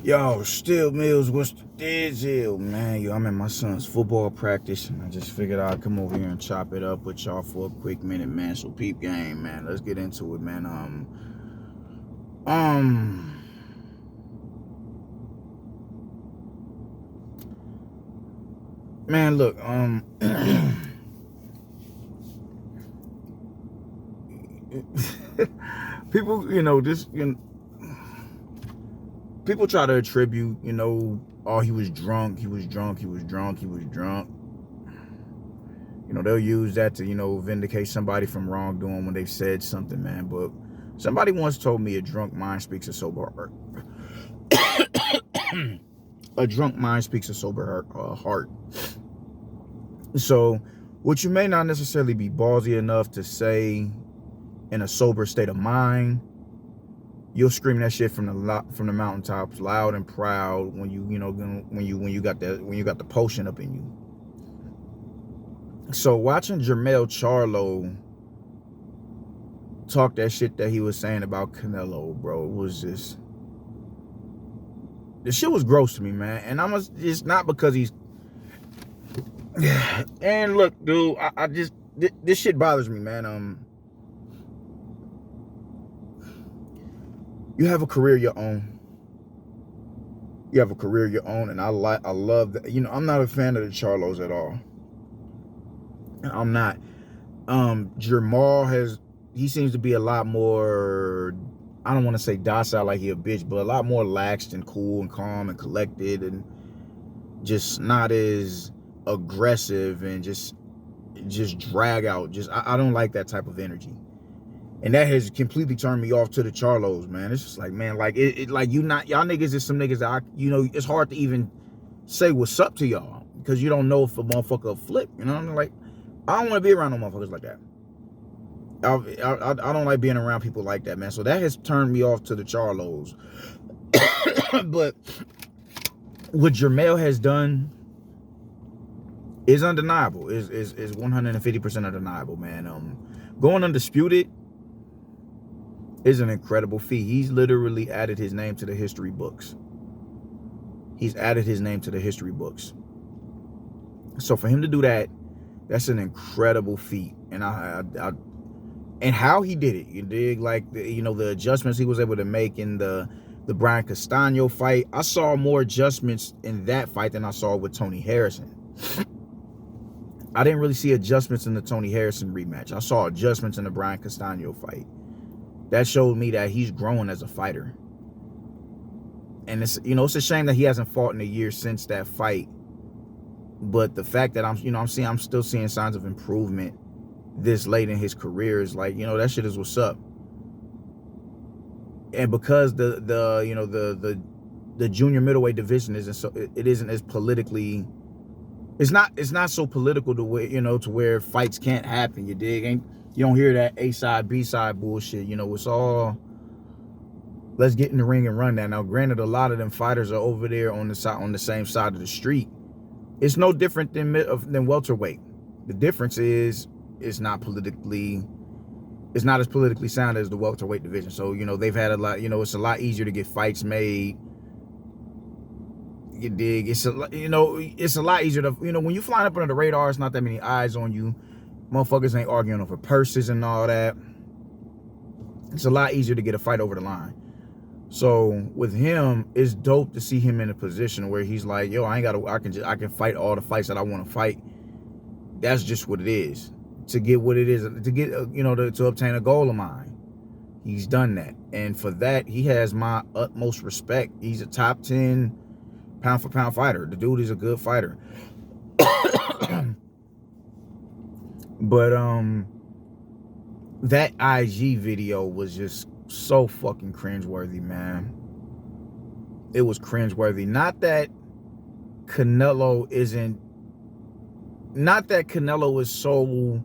Yo, Still Mills, what's the deal, man? Yo, I'm at my son's football practice, and I just figured I'd come over here and chop it up with y'all for a quick minute, man. So peep game, man. Let's get into it, man. Um, man, look, people, people try to attribute, oh, he was drunk, he was drunk, he was drunk, he was drunk. They'll use that to, vindicate somebody from wrongdoing when they've said something, man. But somebody once told me a drunk mind speaks a sober heart. A drunk mind speaks a sober heart. So, what you may not necessarily be ballsy enough to say in a sober state of mind, you'll scream that shit from the mountaintops, loud and proud when you got the potion up in you. So watching Jermell Charlo talk that shit that he was saying about Canelo, bro, it was just, the shit was gross to me, man. And it's not because he's, and look, dude, I just, this shit bothers me, man. You have a career of your own. You have a career of your own, and I love that. I'm not a fan of the Charlos at all. I'm not. He seems to be a lot more, I don't want to say docile like he a bitch, but a lot more laxed and cool and calm and collected and just not as aggressive and just drag out. I don't like that type of energy. And that has completely turned me off to the Charlos, man. It's just like, man, like y'all niggas is some niggas that it's hard to even say what's up to y'all because you don't know if a motherfucker will flip. You know what I mean? Like, I don't want to be around no motherfuckers like that. I don't like being around people like that, man. So that has turned me off to the Charlos. But what Jermell has done is undeniable. Is 150% undeniable, man. Going undisputed is an incredible feat. He's literally added his name to the history books. He's added his name to the history books. So for him to do that, that's an incredible feat. And and how he did it, you dig? Like, the adjustments he was able to make in the Brian Castano fight. I saw more adjustments in that fight than I saw with Tony Harrison. I didn't really see adjustments in the Tony Harrison rematch. I saw adjustments in the Brian Castano fight. That showed me that he's growing as a fighter. And it's a shame that he hasn't fought in a year since that fight. But the fact that I'm still seeing signs of improvement this late in his career is like, that shit is what's up. And because the junior middleweight division isn't as politically, it's not so political to where fights can't happen. You dig? You don't hear that A side, B side bullshit. It's all, let's get in the ring and run that. Now, granted, a lot of them fighters are over there on the same side of the street. It's no different than welterweight. The difference is it's not as politically sound as the welterweight division. So, they've had a lot, it's a lot easier to get fights made. You dig? It's a lot easier to, when you flying up under the radar, it's not that many eyes on you. Motherfuckers ain't arguing over purses and all that. It's a lot easier to get a fight over the line. So with him, it's dope to see him in a position where he's like, yo, I can fight all the fights that I want to fight. That's just what it is. To get what it is, to get, to obtain a goal of mine. He's done that. And for that, he has my utmost respect. He's a top 10 pound for pound fighter. The dude is a good fighter. But that IG video was just so fucking cringeworthy, man. It was cringeworthy. Not that Canelo is so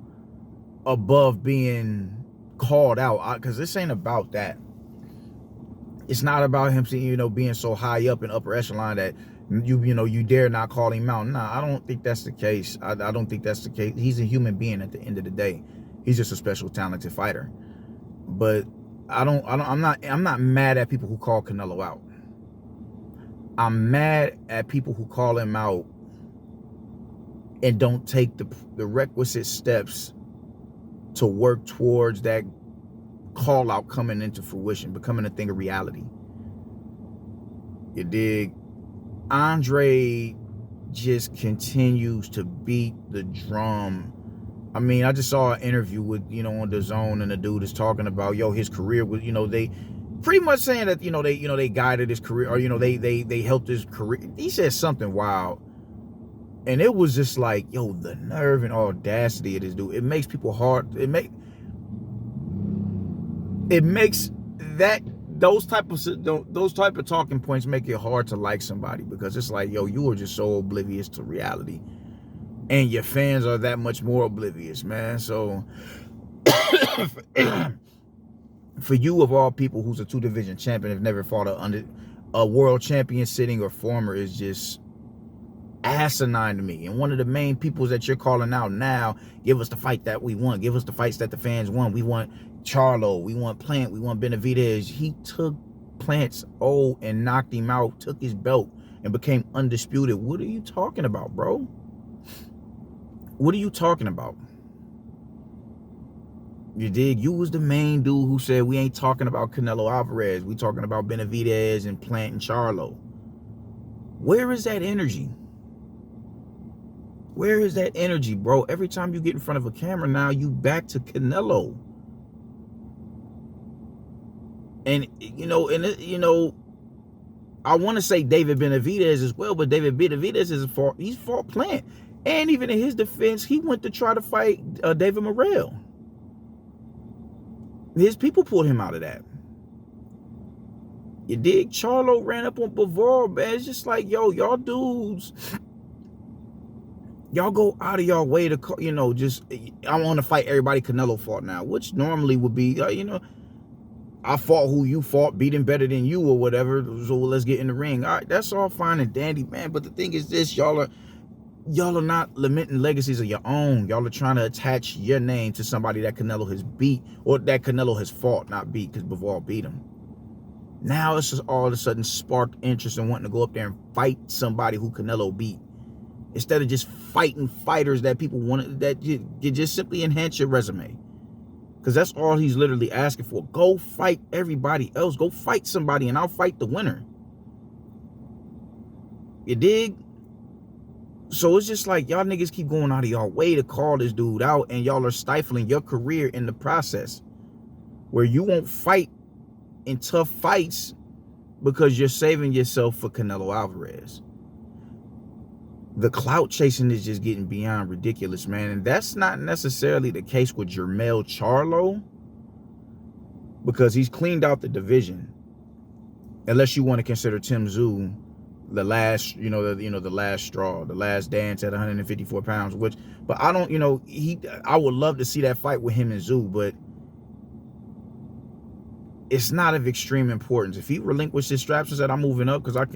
above being called out, because this ain't about that. It's not about him, being so high up in upper echelon that you dare not call him out. Nah, I don't think that's the case. I don't think that's the case. He's a human being at the end of the day. He's just a special talented fighter. But I'm not mad at people who call Canelo out. I'm mad at people who call him out and don't take the requisite steps to work towards that call out coming into fruition, becoming a thing of reality. You dig? Andre just continues to beat the drum. I mean, I just saw an interview with, on the Zone, and the dude is talking about, his career was, they pretty much saying that, they guided his career, or, they helped his career. He said something wild. And it was just like, the nerve and audacity of this dude. It makes people hard. It makes that those type of talking points make it hard to like somebody, because it's like, you are just so oblivious to reality, and your fans are that much more oblivious, man. So for you, of all people, who's a 2-division champion, have never fought a world champion sitting or former, is just asinine to me. And one of the main peoples that you're calling out now, give us the fight that we want, give us the fights that the fans want. We want Charlo, we want Plant, we want Benavidez. He took Plant's and knocked him out, took his belt, and became undisputed. What are you talking about, bro? What are you talking about? You dig? You was the main dude who said we ain't talking about Canelo Alvarez, we talking about Benavidez and Plant and Charlo. Where is that energy? Where is that energy, bro? Every time you get in front of a camera now, you back to Canelo. And, I want to say David Benavidez as well, but David Benavidez he's fought Plant. And even in his defense, he went to try to fight David Morrell. His people pulled him out of that. You dig? Charlo ran up on Bavard, man. It's just like, y'all dudes, y'all go out of y'all way to, I want to fight everybody Canelo fought now, which normally would be, I fought who you fought, beat him better than you or whatever, so let's get in the ring. All right, that's all fine and dandy, man. But the thing is this, y'all are not lamenting legacies of your own. Y'all are trying to attach your name to somebody that Canelo has beat, or that Canelo has fought, not beat, because Bavard beat him. Now it's just all of a sudden sparked interest in wanting to go up there and fight somebody who Canelo beat, instead of just fighting fighters that people want, that you just simply enhance your resume. Because that's all he's literally asking for. Go fight everybody else. Go fight somebody and I'll fight the winner. You dig? So it's just like, y'all niggas keep going out of y'all way to call this dude out, and y'all are stifling your career in the process, where you won't fight in tough fights because you're saving yourself for Canelo Alvarez. The clout chasing is just getting beyond ridiculous, man. And that's not necessarily the case with Jermell Charlo, because he's cleaned out the division. Unless you want to consider Tim Tszyu the last, the last straw, the last dance at 154 pounds, but I don't, I would love to see that fight with him and Tszyu, but it's not of extreme importance. If he relinquished his straps and said, I'm moving up, because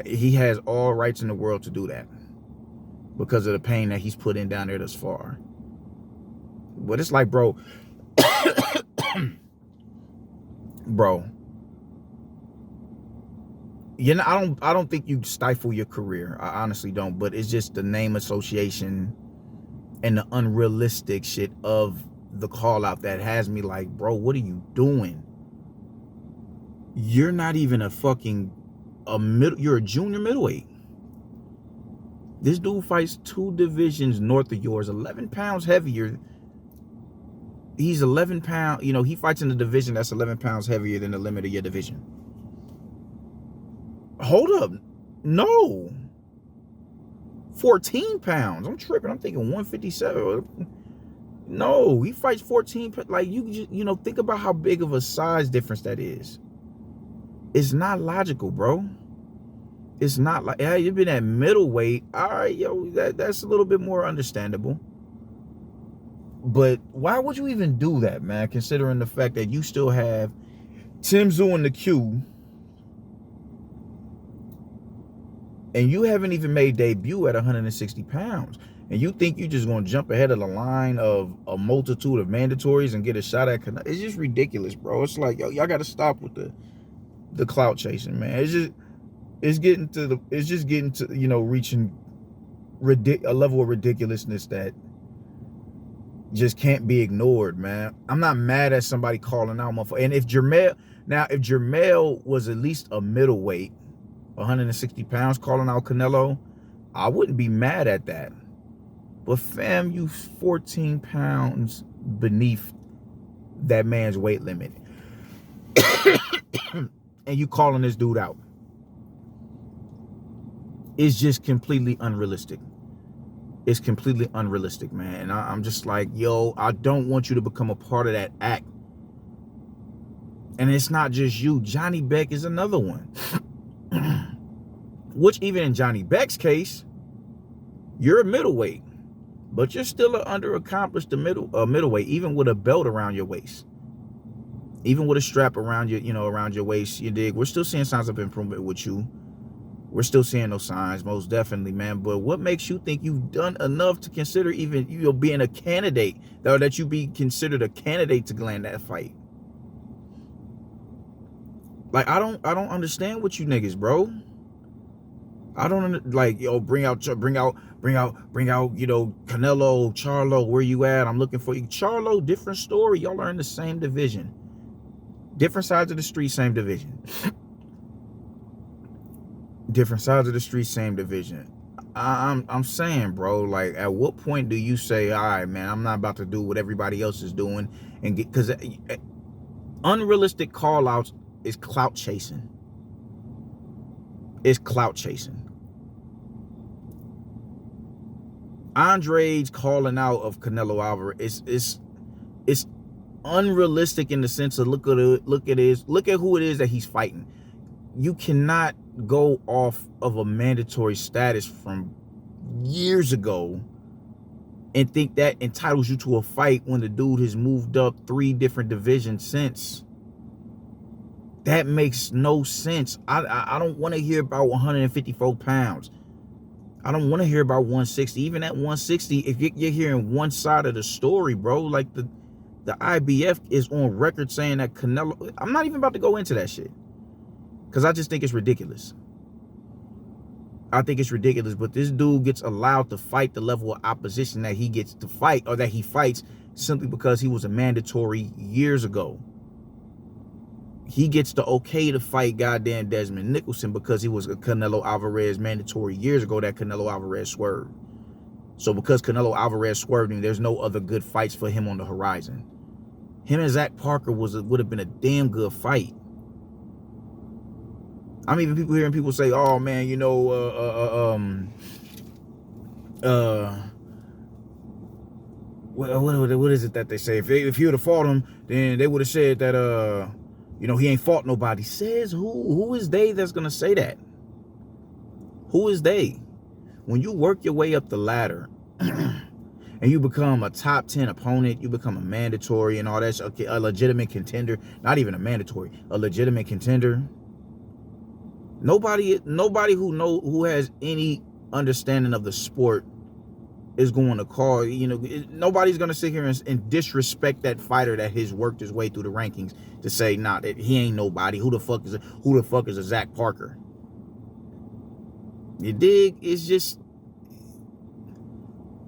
he has all rights in the world to do that because of the pain that he's put in down there thus far. But it's like, bro, bro, I don't think you stifle your career. I honestly don't. But it's just the name association and the unrealistic shit of the call out that has me like, bro, what are you doing? You're not even you're a junior middleweight. This dude fights 2 divisions north of yours, 11 pounds heavier. He's 11 pounds, he fights in the division that's 11 pounds heavier than the limit of your division. Hold up. No. 14 pounds. I'm tripping. I'm thinking 157. No, he fights 14. Like, you just, think about how big of a size difference that is. It's not logical, bro. It's not like, yeah, you've been at middleweight. All right, that's a little bit more understandable. But why would you even do that, man? Considering the fact that you still have Tim Tszyu in the queue, and you haven't even made debut at 160 pounds. And you think you're just going to jump ahead of the line of a multitude of mandatories and get a shot at Canelo? It's just ridiculous, bro. It's like, y'all got to stop with the clout chasing, man. It's just, it's just getting to, reaching a level of ridiculousness that just can't be ignored, man. I'm not mad at somebody calling out motherfucker. And if Jermell was at least a middleweight, 160 pounds, calling out Canelo, I wouldn't be mad at that. But fam, you 14 pounds beneath that man's weight limit. And you calling this dude out. It's just completely unrealistic. It's completely unrealistic, man. And I'm just like, yo, I don't want you to become a part of that act. And it's not just you. Johnny Beck is another one. Which even in Johnny Beck's case, you're a middleweight. But you're still an underaccomplished middleweight, even with a belt around your waist. Even with a strap around around your waist, you dig? We're still seeing signs of improvement with you. We're still seeing those signs, most definitely, man. But what makes you think you've done enough to consider even being a candidate, or that you be considered a candidate to land that fight? Like, I don't understand what you niggas, bro. I don't like, yo, bring out, Canelo, Charlo, where you at? I'm looking for you. Charlo, different story. Y'all are in the same division. Different sides of the street, same division. Different sides of the street, same division. I'm saying, bro, like, at what point do you say, all right, man, I'm not about to do what everybody else is doing and get, because unrealistic call outs is clout chasing. It's clout chasing. Andre's calling out of Canelo Alvarez it's unrealistic in the sense of look at who it is that he's fighting. You cannot go off of a mandatory status from years ago and think that entitles you to a fight when the dude has moved up 3 different divisions since. That makes no sense. I don't want to hear about 154 pounds. I don't want to hear about 160. Even at 160, if you're hearing one side of the story, bro, like the IBF is on record saying that Canelo, I'm not even about to go into that shit, because I just think it's ridiculous. I think it's ridiculous, but this dude gets allowed to fight the level of opposition that he gets to fight, or that he fights, simply because he was a mandatory years ago. He gets the okay to fight goddamn Desmond Nicholson because he was a Canelo Alvarez mandatory years ago that Canelo Alvarez swerved. So because Canelo Alvarez swerved him, there's no other good fights for him on the horizon. Him and Zach Parker would have been a damn good fight. I'm even hearing people say, oh man, what is it that they say? If he would have fought him, then they would have said that he ain't fought nobody. Says who is they that's gonna say that? Who is they? When you work your way up the ladder and you become a top 10 opponent, you become a mandatory and all that, okay, a legitimate contender, not even a mandatory, a legitimate contender. Nobody who has any understanding of the sport is going to call, nobody's going to sit here and disrespect that fighter that has worked his way through the rankings to say, nah, that he ain't nobody. Who the fuck is a Zach Parker? You dig? It's just,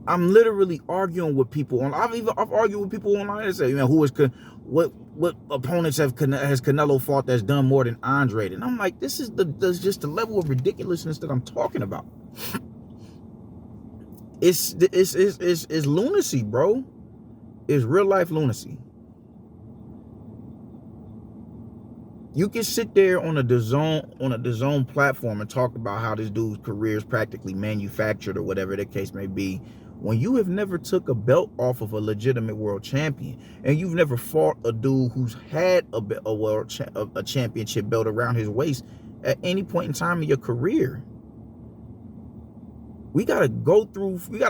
I'm literally arguing with people I've argued with people online and say, what opponents has Canelo fought that's done more than Andre? And I'm like, this is just the level of ridiculousness that I'm talking about. It's lunacy, bro. It's real life lunacy. You can sit there on a DAZN platform and talk about how this dude's career is practically manufactured or whatever the case may be, when you have never took a belt off of a legitimate world champion, and you've never fought a dude who's had a championship belt around his waist at any point in time in your career. We gotta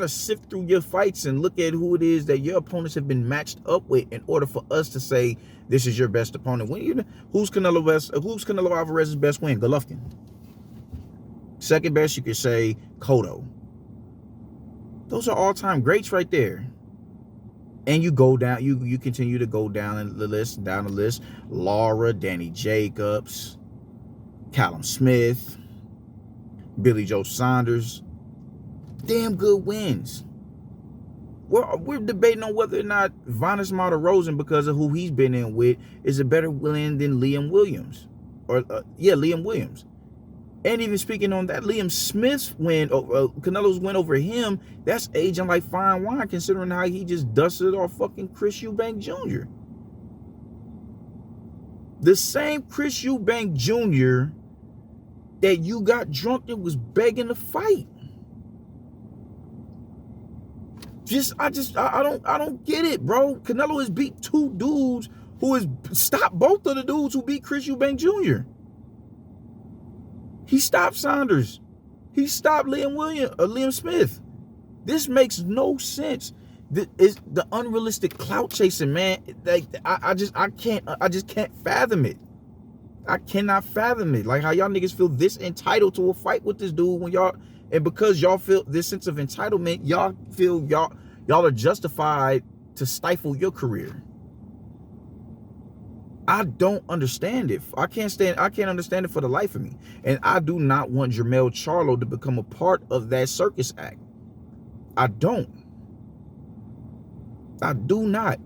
sift through your fights and look at who it is that your opponents have been matched up with in order for us to say this is your best opponent. Who's Canelo Alvarez's best win? Golovkin. Second best, you could say Cotto. Those are all-time greats right there. And you go down, you continue to go down the list. Lara, Danny Jacobs, Callum Smith, Billy Joe Saunders. Damn good wins. We're debating on whether or not Vanes Martirosyan, because of who he's been in with, is a better win than Liam Williams. Liam Williams. And even speaking on that, Liam Smith's win, Canelo's win over him, that's aging like fine wine, considering how he just dusted off fucking Chris Eubank Jr. The same Chris Eubank Jr. that you got drunk and was begging to fight. I don't get it, bro. Canelo has beat two dudes who has stopped both of the dudes who beat Chris Eubank Jr. He stopped Saunders. He stopped Liam Smith. This makes no sense. It's the unrealistic clout chasing, man. Like I just can't fathom it. I cannot fathom it. Like how y'all niggas feel this entitled to a fight with this dude when y'all, and because y'all feel this sense of entitlement, y'all feel y'all are justified to stifle your career. I don't understand it. I can't understand it for the life of me. And I do not want Jermell Charlo to become a part of that circus act. I don't. I do not.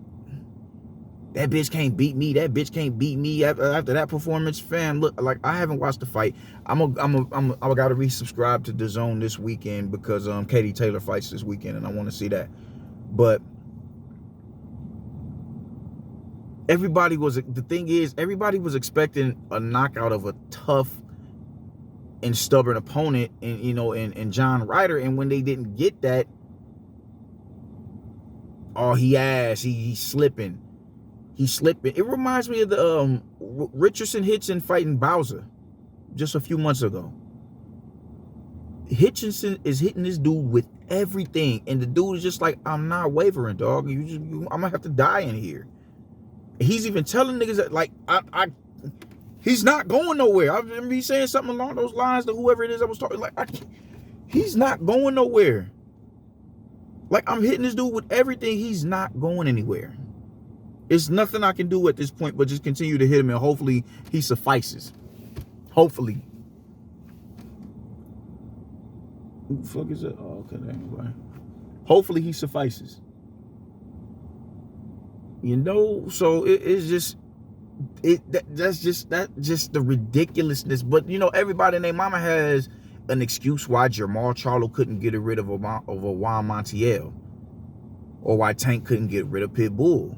That bitch can't beat me. That bitch can't beat me after that performance. Fam, look, like I haven't watched the fight. I gotta resubscribe to DAZN this weekend because Katie Taylor fights this weekend and I want to see that. But everybody was expecting a knockout of a tough and stubborn opponent in John Ryder, and when they didn't get that, oh, he's slipping. He's slipping. It reminds me of the Richardson Hitchin fighting Bowser just a few months ago. Hitchinson is hitting this dude with everything, and the dude is just like, I'm not wavering, dog. I'm gonna have to die in here. He's even telling niggas that, like, he's not going nowhere. I remember he saying something along those lines to whoever it is I was talking. Like, he's not going nowhere. Like, I'm hitting this dude with everything. He's not going anywhere. It's nothing I can do at this point but just continue to hit him, and hopefully he suffices. Hopefully. Who the fuck is it? Oh, okay, anyway. Hopefully he suffices. So it's just that's just the ridiculousness. But everybody and their mama has an excuse why Jermall Charlo couldn't get rid of a Juan Montiel, or why Tank couldn't get rid of Pitbull.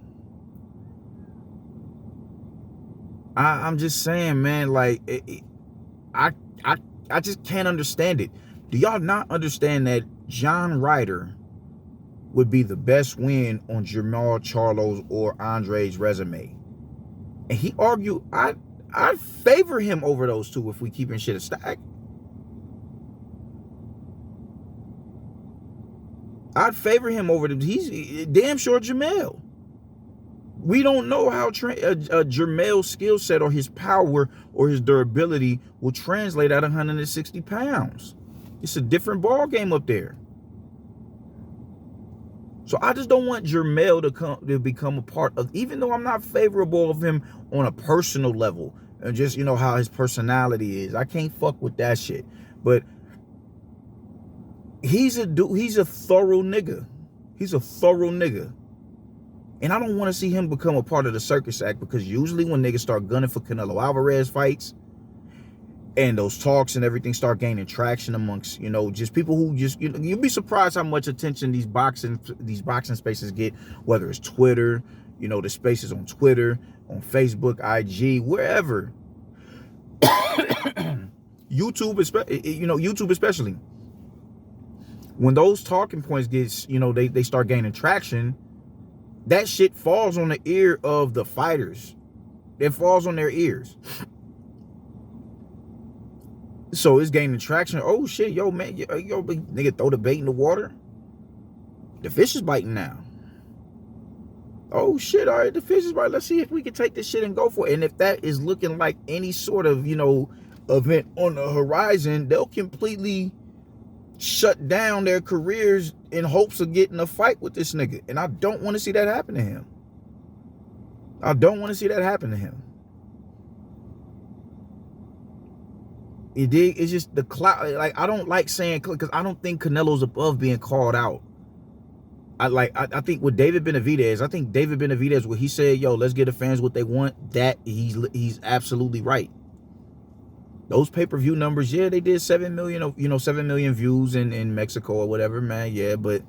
I'm just saying, man, like I just can't understand it. Do y'all not understand that John Ryder would be the best win on Jermall Charlo's or Andre's resume? And he argued, I'd favor him over those two if we keeping shit a stack. I'd favor him over them. He's damn sure Jermell. We don't know how Jermell's skill set or his power or his durability will translate at 160 pounds. It's a different ball game up there. So I just don't want Jermell to become a part of, even though I'm not favorable of him on a personal level and just, how his personality is. I can't fuck with that shit. But he's a thorough nigga. He's a thorough nigga. And I don't want to see him become a part of the circus act, because usually when niggas start gunning for Canelo Alvarez fights and those talks and everything start gaining traction amongst, just people who just, you'd be surprised how much attention these boxing spaces get, whether it's Twitter, the spaces on Twitter, on Facebook, IG, wherever. YouTube especially. When those talking points get, they start gaining traction, that shit falls on the ear of the fighters. It falls on their ears. So it's gaining traction. Oh shit, yo man, yo nigga, throw the bait in the water. The fish is biting now. Oh shit, all right, the fish is biting. Let's see if we can take this shit and go for it. And if that is looking like any sort of, event on the horizon, they'll completely shut down their careers in hopes of getting a fight with this nigga. And I don't want to see that happen to him. I don't want to see that happen to him. You dig? It's just the clout. Like, I don't like saying, because I don't think Canelo's above being called out. I think with David Benavidez, what he said, yo, let's get the fans what they want, that he's absolutely right. Those pay-per-view numbers, yeah, they did 7 million, 7 million views in Mexico or whatever, man. Yeah, but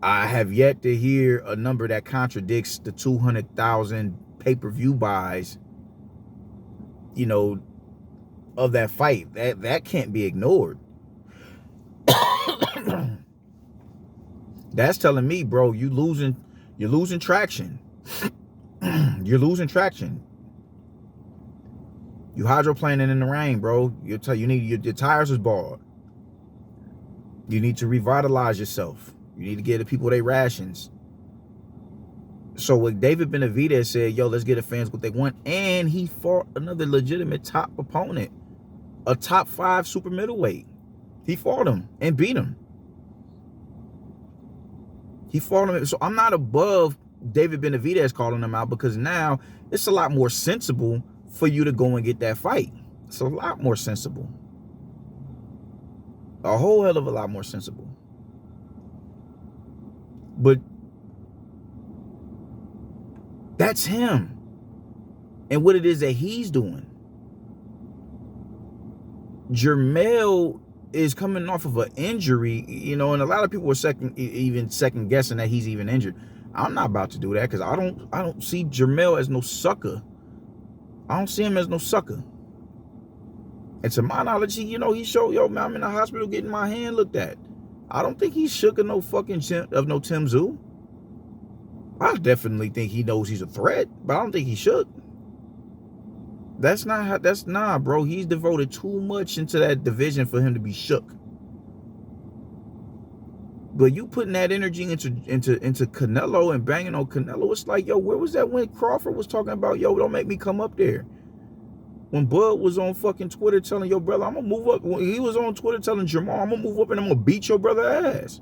I have yet to hear a number that contradicts the 200,000 pay-per-view buys, of that fight. That can't be ignored. That's telling me, bro, you're losing traction. You're losing traction. You hydroplaning in the rain, bro. You need your tires is bald. You need to revitalize yourself. You need to get the people their rations. So what David Benavidez said, yo, let's get the fans what they want, and he fought another legitimate top opponent, a top 5 super middleweight. He fought him and beat him. He fought him. So I'm not above David Benavidez calling him out, because now it's a lot more sensible for you to go and get that fight. It's a lot more sensible. A whole hell of a lot more sensible. But that's him and what it is that he's doing. Jermell is coming off of an injury, and a lot of people were second guessing that he's even injured. I'm not about to do that, because I don't see Jermell as no sucker. I don't see him as no sucker. And to my knowledge, he showed, yo, man, I'm in the hospital getting my hand looked at. I don't think he's shook of no fucking no Tim Tszyu. I definitely think he knows he's a threat, but I don't think he's shook. Nah, bro. He's devoted too much into that division for him to be shook. But you putting that energy into Canelo and banging on Canelo, it's like, yo, where was that when Crawford was talking about, yo, don't make me come up there? When Bud was on fucking Twitter telling your brother, I'm gonna move up. When he was on Twitter telling Jamal, I'm gonna move up and I'm gonna beat your brother ass.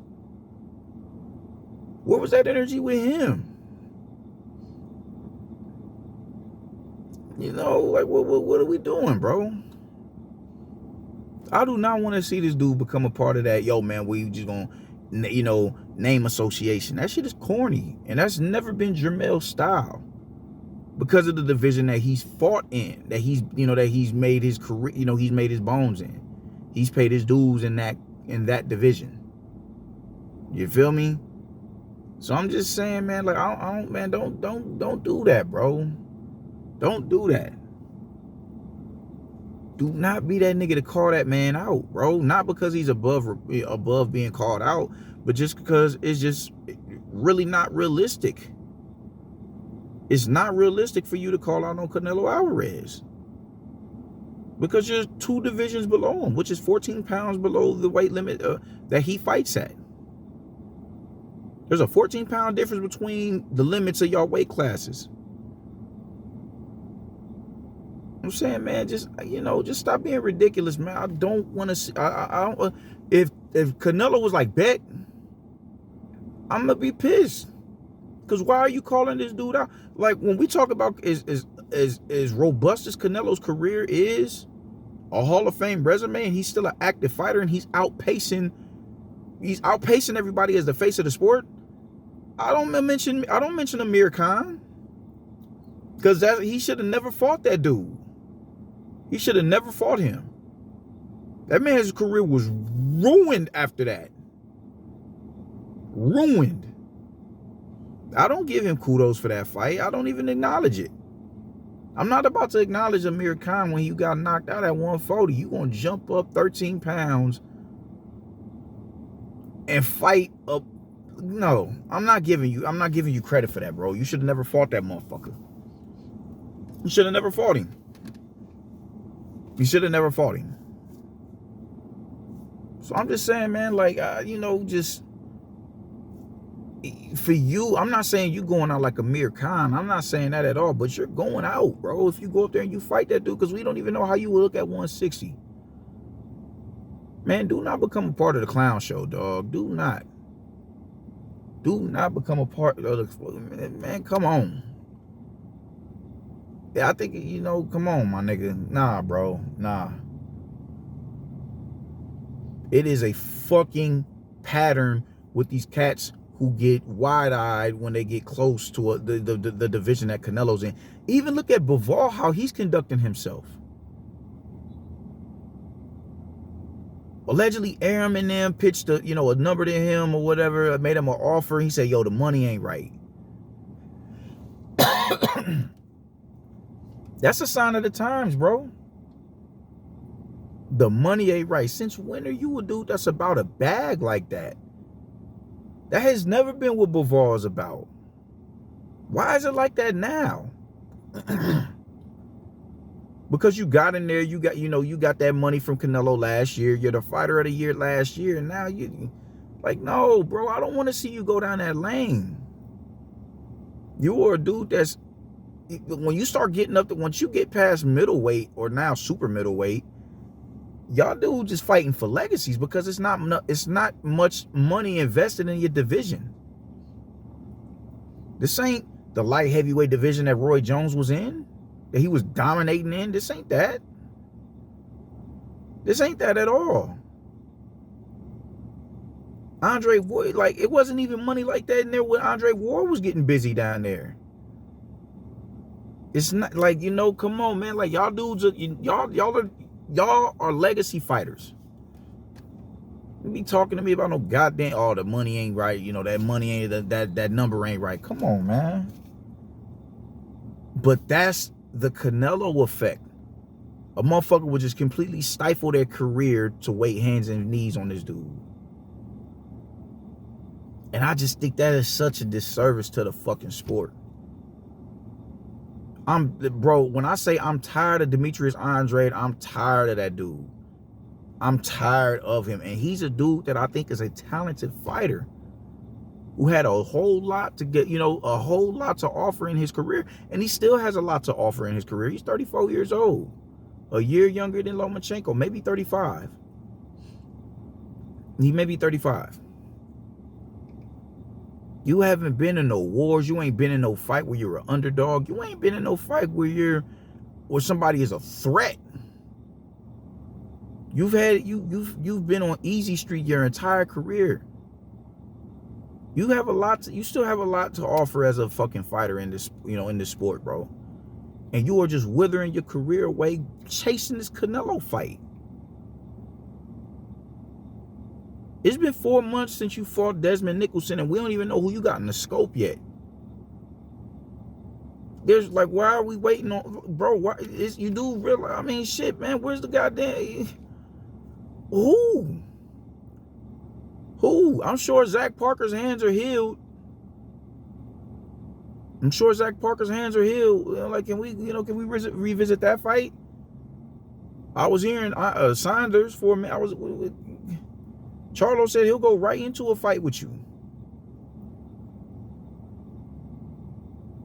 Where was that energy with him? Like, what are we doing, bro? I do not want to see this dude become a part of that, yo, man, we just gonna, name association. That shit is corny. And that's never been Jermell's style. Because of the division that he's fought in, that he's made his career, he's made his bones in. He's paid his dues in that division. You feel me? So I'm just saying, man, like, don't do that, bro. Don't do that. Do not be that nigga to call that man out, bro. Not because he's above being called out, but just because it's just really not realistic. It's not realistic for you to call out on Canelo Alvarez, because you're 2 divisions below him, which is 14 pounds below the weight limit that he fights at. There's a 14-pound difference between the limits of y'all weight classes. I'm saying, man, just stop being ridiculous, man. I don't want to see. I don't. If Canelo was like, bet, I'm gonna be pissed. Because why are you calling this dude out? Like, when we talk about as robust as Canelo's career is, a Hall of Fame resume, and he's still an active fighter, and he's outpacing everybody as the face of the sport. I don't mention Amir Khan, because he should have never fought that dude. He should have never fought him. That man's career was ruined after that. Ruined. I don't give him kudos for that fight. I don't even acknowledge it. I'm not about to acknowledge Amir Khan when you got knocked out at 140. You gonna jump up 13 pounds and fight up. No, I'm not giving you credit for that, bro. You should have never fought that motherfucker. You should have never fought him. So I'm just saying, man, like, just for you, I'm not saying you going out like Amir Khan. I'm not saying that at all, but you're going out, bro. If you go up there and you fight that dude, because we don't even know how you will look at 160. Man, do not become a part of the clown show, dog. Do not become a part of the, man, come on. Yeah, I think, come on, my nigga. Nah, bro. Nah. It is a fucking pattern with these cats who get wide-eyed when they get close to the division that Canelo's in. Even look at Bivol, how he's conducting himself. Allegedly, Aram and them pitched a number to him or whatever, made him an offer. He said, yo, the money ain't right. That's a sign of the times, bro. The money ain't right. Since when are you a dude that's about a bag like that? That has never been what Bivol is about. Why is it like that now? Because you got in there, you got that money from Canelo last year. You're the fighter of the year last year, and now you like, no, bro, I don't want to see you go down that lane. You are a dude that's, when you start getting up to, once you get past middleweight or now super middleweight, y'all dudes just fighting for legacies because it's not much money invested in your division. This ain't the light heavyweight division that Roy Jones was in, that he was dominating in. This ain't that. This ain't that at all. Andre Ward, like, it wasn't even money like that in there when Andre Ward was getting busy down there. It's not like, come on, man. Like, y'all dudes, y'all are legacy fighters. You be talking to me about no goddamn, oh, the money ain't right. That money ain't, that number ain't right. Come on, man. But that's the Canelo effect. A motherfucker would just completely stifle their career to wait hands and knees on this dude. And I just think that is such a disservice to the fucking sport. Bro, when I say I'm tired of Demetrius Andrade, I'm tired of that dude. I'm tired of him. And he's a dude that I think is a talented fighter who had a whole lot to get, a whole lot to offer in his career. And he still has a lot to offer in his career. He's 34 years old. A year younger than Lomachenko, maybe 35. He may be 35. You haven't been in no wars. You ain't been in no fight where you're an underdog. You ain't been in no fight where somebody is a threat. You've been on easy street your entire career. You still have a lot to offer as a fucking fighter in this, in this sport, bro. And you are just withering your career away chasing this Canelo fight. It's been 4 months since you fought Desmond Nicholson, and we don't even know who you got in the scope yet. There's like, why are we waiting on, bro? Why you do realize? I mean, shit, man. Where's the goddamn? Who? I'm sure Zach Parker's hands are healed. Like, can we revisit that fight? I was hearing Saunders for a minute. Charlo said he'll go right into a fight with you.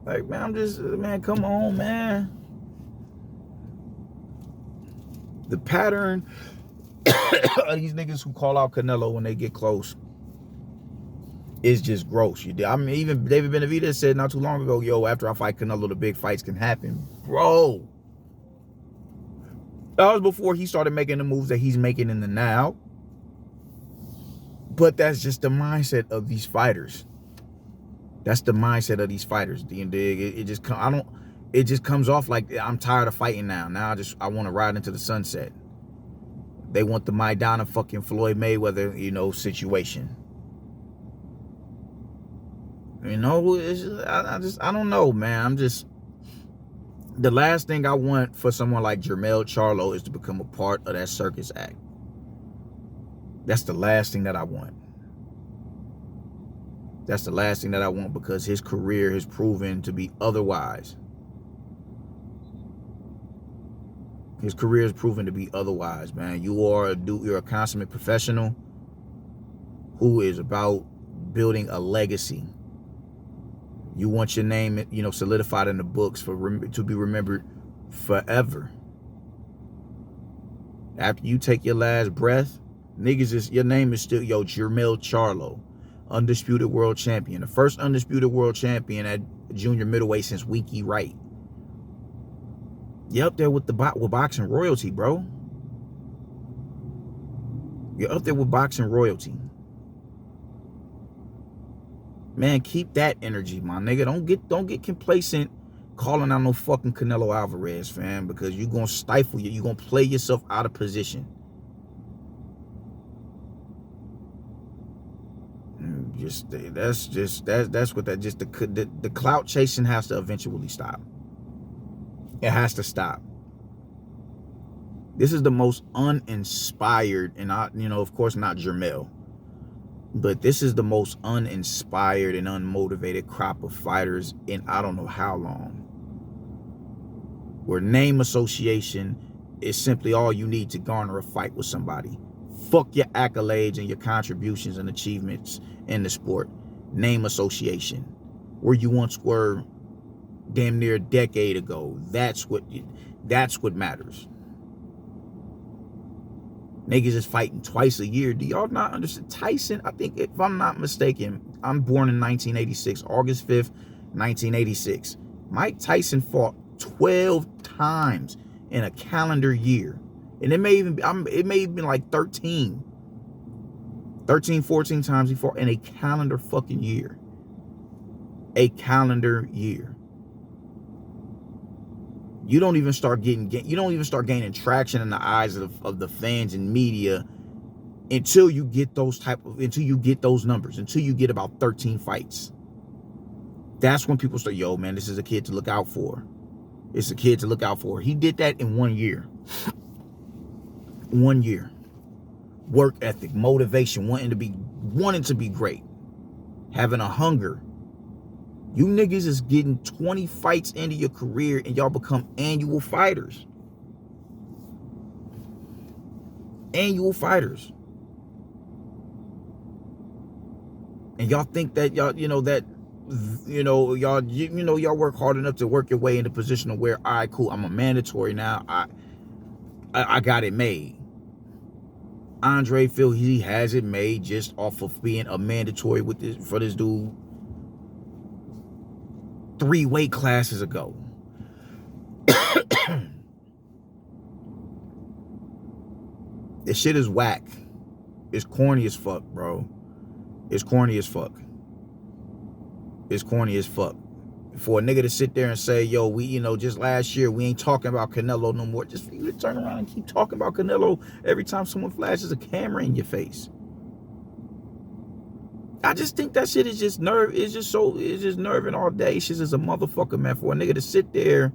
Like, man, come on, man. The pattern of these niggas who call out Canelo when they get close is just gross. I mean, even David Benavidez said not too long ago, yo, after I fight Canelo, the big fights can happen. Bro. That was before he started making the moves that he's making in the now. But that's just the mindset of these fighters. That's the mindset of these fighters. It just comes off like, I'm tired of fighting now. Now I want to ride into the sunset. They want the Maidana fucking Floyd Mayweather, situation. I don't know, man. The last thing I want for someone like Jermell Charlo is to become a part of that circus act. That's the last thing that I want. That's the last thing that I want, because his career has proven to be otherwise. His career has proven to be otherwise, man. You're a consummate professional who is about building a legacy. You want your name, solidified in the books to be remembered forever. After you take your last breath, your name is still, Jermell Charlo, undisputed world champion. The first undisputed world champion at junior middleweight since Winky Wright. You're up there with boxing royalty, bro. You're up there with boxing royalty. Man, keep that energy, my nigga. Don't get complacent calling out no fucking Canelo Alvarez, fam, because you're gonna stifle you. You're gonna play yourself out of position. That's what the clout chasing has to eventually stop. It has to stop. This is the most uninspired, and of course not Jermel, but this is the most uninspired and unmotivated crop of fighters in I don't know how long. Where name association is simply all you need to garner a fight with somebody. Fuck your accolades and your contributions and achievements in the sport. Name association. Where you once were damn near a decade ago. That's what matters. Niggas is fighting twice a year. Do y'all not understand? Tyson, I think, if I'm not mistaken, I'm born in 1986, August 5th, 1986. Mike Tyson fought 12 times in a calendar year. And it may even be like 13, 14 times he fought in a calendar fucking year. A calendar year. You don't even start gaining traction in the eyes of the fans and media until you get those numbers, until you get about 13 fights. That's when people say, yo, man, this is a kid to look out for. It's a kid to look out for. He did that in 1 year. 1 year. Work ethic, motivation, wanting to be great. Having a hunger. You niggas is getting 20 fights into your career and y'all become annual fighters. Annual fighters. And y'all think that y'all work hard enough to work your way into a position of where, all right, cool, I'm a mandatory now. I got it made. Andre feels he has it made just off of being a mandatory for this dude 3 weight classes ago. This shit is whack. It's corny as fuck, bro. It's corny as fuck. It's corny as fuck. For a nigga to sit there and say, yo, we, just last year, we ain't talking about Canelo no more. Just for you to turn around and keep talking about Canelo every time someone flashes a camera in your face. I just think that shit is just nerve. It's just nerving all day. It's just as a motherfucker, man. For a nigga to sit there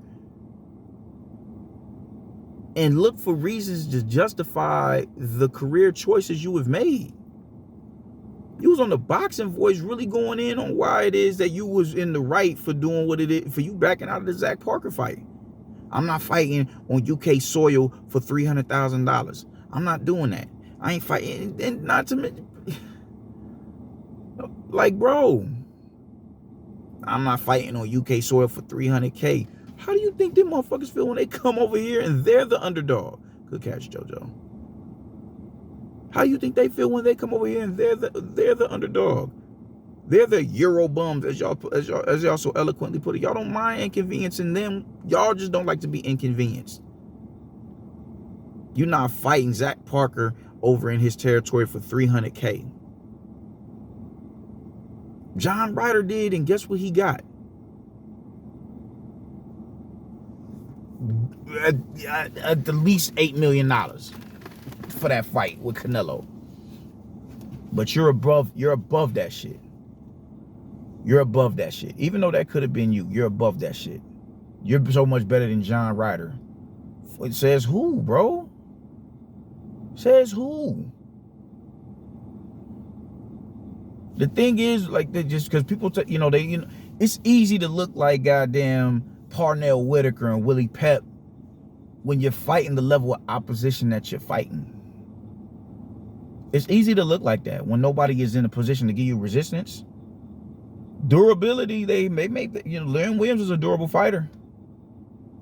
and look for reasons to justify the career choices you have made. You was on the Boxing Voice really going in on why it is that you was in the right for doing what it is, for you backing out of the Zach Parker fight. I'm not fighting on UK soil for $300,000. I'm not doing that. I ain't fighting, and not to mention, like, bro, I'm not fighting on UK soil for $300K. How do you think them motherfuckers feel when they come over here and they're the underdog? Good catch, JoJo. How do you think they feel when they come over here and they're the underdog? They're the Euro bums, as y'all so eloquently put it. Y'all don't mind inconveniencing them. Y'all just don't like to be inconvenienced. You're not fighting Zach Parker over in his territory for $300K. John Ryder did, and guess what he got? At the least $8 million for that fight with Canelo. But you're above that shit. You're above that shit. Even though that could have been you, you're above that shit. You're so much better than John Ryder. It says who, bro? Says who? The thing is, like, they just because people, it's easy to look like goddamn Parnell Whitaker and Willie Pep when you're fighting the level of opposition that you're fighting. It's easy to look like that when nobody is in a position to give you resistance. Durability, they may make, Leon Williams is a durable fighter.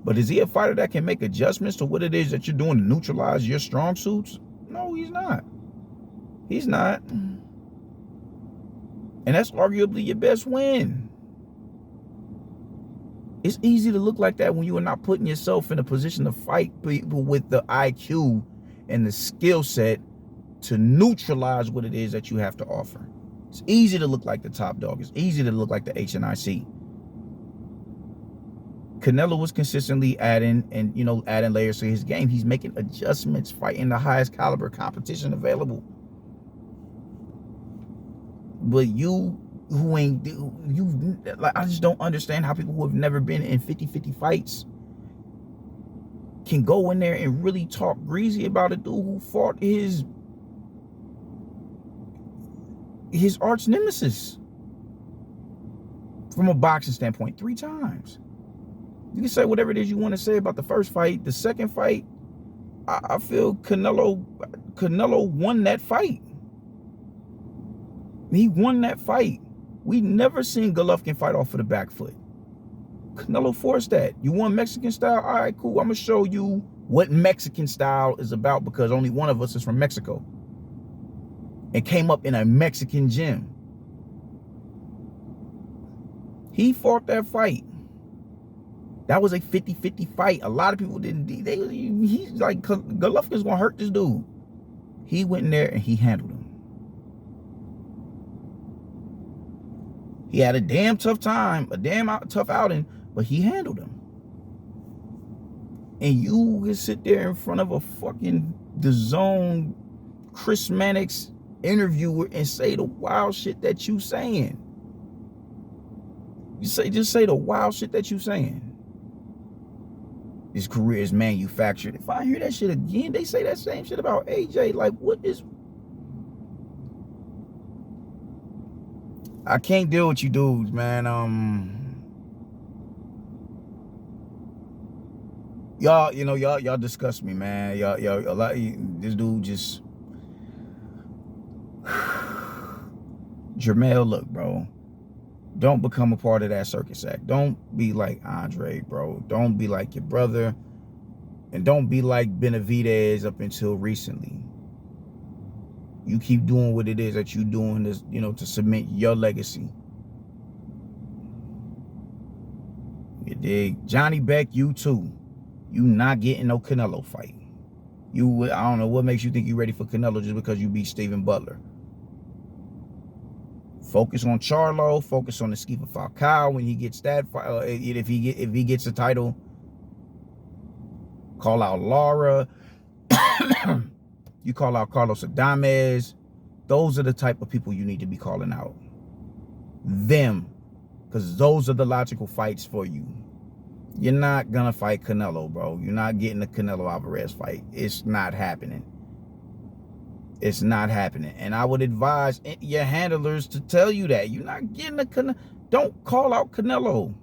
But is he a fighter that can make adjustments to what it is that you're doing to neutralize your strong suits? No, he's not. He's not. And that's arguably your best win. It's easy to look like that when you are not putting yourself in a position to fight people with the IQ and the skill set to neutralize what it is that you have to offer. It's easy to look like the top dog. It's easy to look like the HNIC. Canelo was consistently adding layers to his game. He's making adjustments, fighting the highest caliber competition available. But you who ain't, I just don't understand how people who have never been in 50-50 fights can go in there and really talk greasy about a dude who fought his arch nemesis from a boxing standpoint 3 times. You can say whatever it is you want to say about the first fight. The second fight, I feel Canelo won that fight. He won that fight. We never seen Golovkin fight off of the back foot. Canelo forced that. You want Mexican style? All right, cool. I'm going to show you what Mexican style is about, because only one of us is from Mexico and came up in a Mexican gym. He fought that fight. That was a 50-50 fight. A lot of people didn't. He's like, Golovkin's going to hurt this dude. He went in there and he handled him. He had a damn tough time, a damn tough outing, but he handled him. And you can sit there in front of a fucking DAZN Chris Mannix interviewer and say the wild shit that you saying. Just say the wild shit that you saying. His career is manufactured. If I hear that shit again, they say that same shit about AJ. Like, what is... I can't deal with you dudes, man. Y'all disgust me, man. This dude just... Jermell, look, bro. Don't become a part of that circus act. Don't be like Andre, bro. Don't be like your brother. And don't be like Benavidez up until recently. You keep doing what it is that you're doing this, to cement your legacy. You dig? Johnny Beck, you too. You not getting no Canelo fight. I don't know what makes you think you're ready for Canelo just because you beat Stephen Butler. Focus on Charlo. Focus on the Esquiva Falcao when he gets that fight. If he gets the title, call out Lara. You call out Carlos Adames. Those are the type of people you need to be calling out. Them. Because those are the logical fights for you. You're not going to fight Canelo, bro. You're not getting the Canelo Alvarez fight. It's not happening. It's not happening. And I would advise your handlers to tell you that. You're not getting the Canelo. Don't call out Canelo.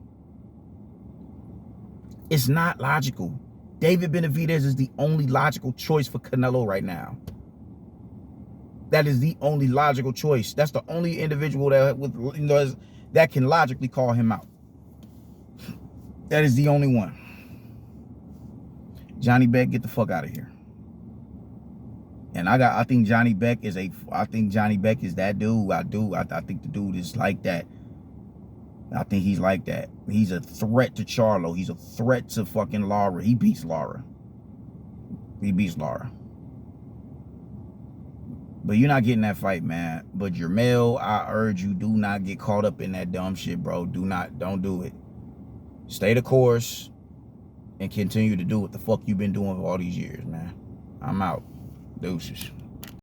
It's not logical. David Benavidez is the only logical choice for Canelo right now. That is the only logical choice. That's the only individual that can logically call him out. That is the only one. Johnny Beck, get the fuck out of here. And I think Johnny Beck is that dude. I think the dude is like that. I think he's like that. He's a threat to Charlo. He's a threat to fucking Lara. He beats Lara. But you're not getting that fight, man. But Jermell, I urge you, do not get caught up in that dumb shit, bro. Don't do it. Stay the course and continue to do what the fuck you've been doing for all these years, man. I'm out. Deuces.